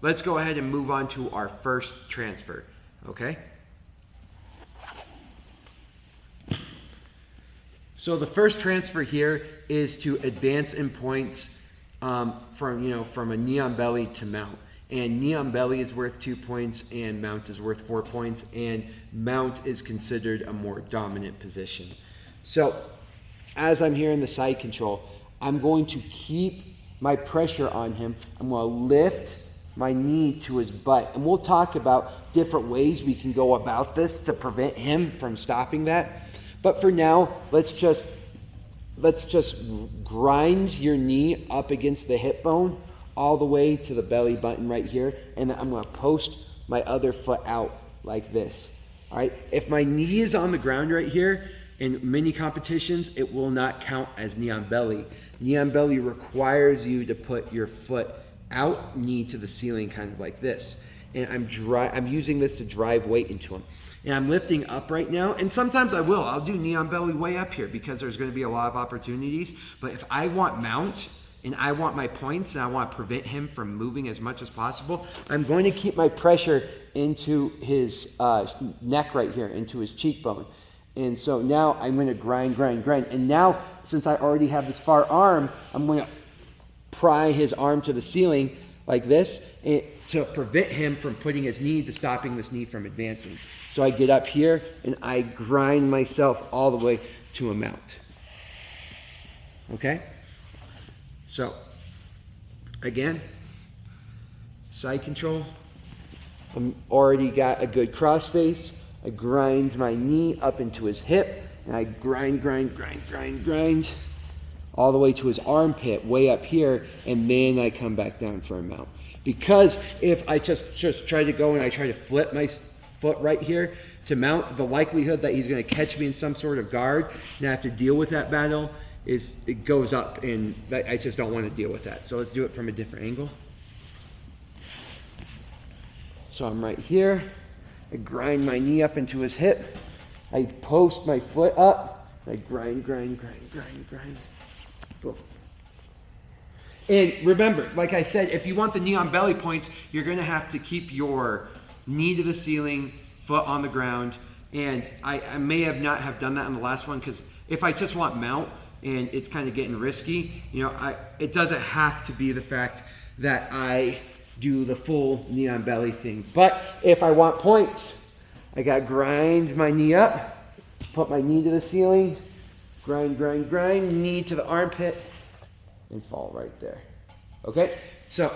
let's go ahead and move on to our first transfer, okay? So the first transfer here is to advance in points from a knee on belly to mount. And knee on belly is worth 2 points and mount is worth 4 points, and mount is considered a more dominant position. So as I'm here in the side control, I'm going to keep my pressure on him. I'm going to lift my knee to his butt. And we'll talk about different ways we can go about this to prevent him from stopping that. But for now, let's just grind your knee up against the hip bone all the way to the belly button right here. And then I'm going to post my other foot out like this. All right. If my knee is on the ground right here in many competitions, it will not count as knee on belly. Knee on belly requires you to put your foot out, knee to the ceiling, kind of like this. And I'm using this to drive weight into him. And I'm lifting up right now, and sometimes I'll do knee on belly way up here because there's going to be a lot of opportunities. But if I want mount and I want my points and I want to prevent him from moving as much as possible, I'm going to keep my pressure into his neck right here, into his cheekbone. And so now I'm going to grind. And now, since I already have this far arm, I'm going to pry his arm to the ceiling like this to prevent him from putting his knee, to stopping this knee from advancing. So I get up here and I grind myself all the way to a mount. Okay? So, again, side control. I'm already got a good cross face. I grind my knee up into his hip, and I grind all the way to his armpit, way up here, and then I come back down for a mount. Because if I just try to go and I try to flip my foot right here to mount, the likelihood that he's going to catch me in some sort of guard and I have to deal with that battle it goes up, and I just don't want to deal with that. So let's do it from a different angle. So I'm right here. I grind my knee up into his hip. I post my foot up. I grind. Boom. And remember, like I said, if you want the knee on belly points, you're going to have to keep your knee to the ceiling, foot on the ground. And I may have not have done that in the last one, because if I just want mount and it's kind of getting risky, it doesn't have to be the fact that I do the full knee on belly thing. But if I want points, I got to grind my knee up, put my knee to the ceiling, grind, knee to the armpit, and fall right there. Okay? So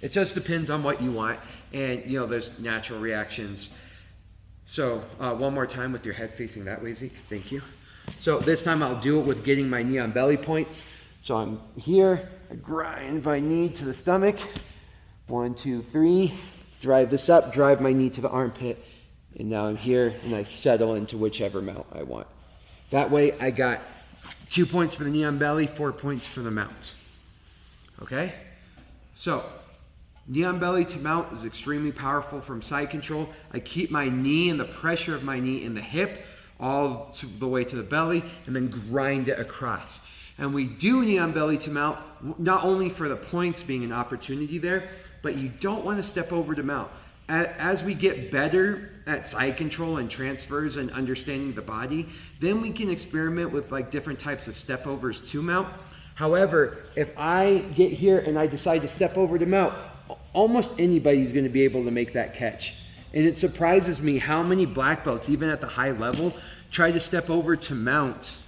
it just depends on what you want. And, there's natural reactions. So one more time with your head facing that way, Zeke. Thank you. So this time I'll do it with getting my knee on belly points. So I'm here. I grind my knee to the stomach. 1, 2, 3. Drive this up. Drive my knee to the armpit. And now I'm here, and I settle into whichever mount I want. That way I got 2 points for the knee on belly, 4 points for the mount. Okay? So knee on belly to mount is extremely powerful from side control. I keep my knee and the pressure of my knee in the hip all the way to the belly, and then grind it across. And we do knee on belly to mount not only for the points being an opportunity there, but you don't want to step over to mount. As we get better at side control and transfers and understanding the body, then we can experiment with different types of step overs to mount. However, if I get here and I decide to step over to mount, almost anybody's going to be able to make that catch. And it surprises me how many black belts, even at the high level, try to step over to mount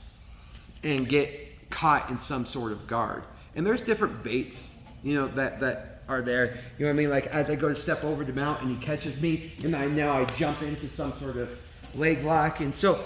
and get caught in some sort of guard. And there's different baits, that are there. You know what I mean? Like as I go to step over to mount and he catches me, and now I jump into some sort of leg lock. And so,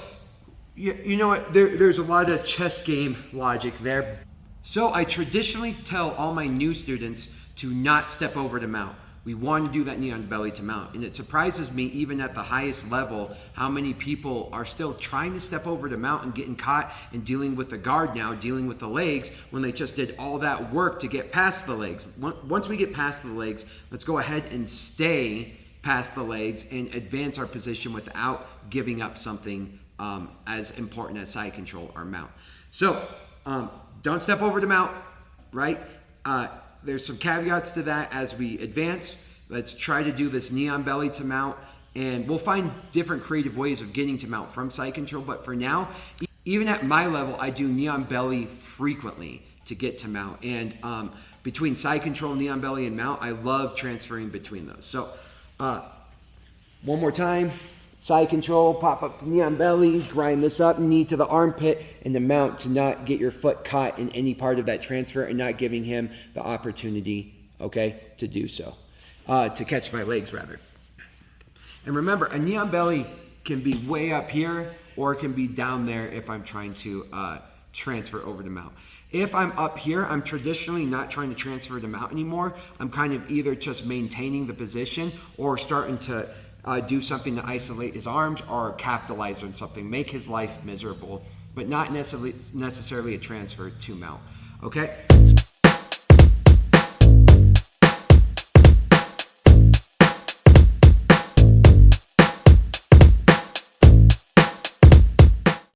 you know what? There's a lot of chess game logic there. So I traditionally tell all my new students to not step over to mount. We want to do that knee on belly to mount. And it surprises me, even at the highest level, how many people are still trying to step over to mount and getting caught and dealing with the guard now, dealing with the legs, when they just did all that work to get past the legs. Once we get past the legs, let's go ahead and stay past the legs and advance our position without giving up something as important as side control or mount. So don't step over to mount, right? There's some caveats to that as we advance. Let's try to do this knee on belly to mount, and we'll find different creative ways of getting to mount from side control. But for now, even at my level, I do knee on belly frequently to get to mount. And between side control, knee on belly, and mount, I love transferring between those. So one more time. Side control, pop up to knee on belly, grind this up, knee to the armpit, and the mount to not get your foot caught in any part of that transfer and not giving him the opportunity, okay, to do so. To catch my legs, rather. And remember, a knee on belly can be way up here or it can be down there if I'm trying to transfer over the mount. If I'm up here, I'm traditionally not trying to transfer the mount anymore. I'm kind of either just maintaining the position or starting to do something to isolate his arms or capitalize on something, make his life miserable, but not necessarily a transfer to mount. Okay?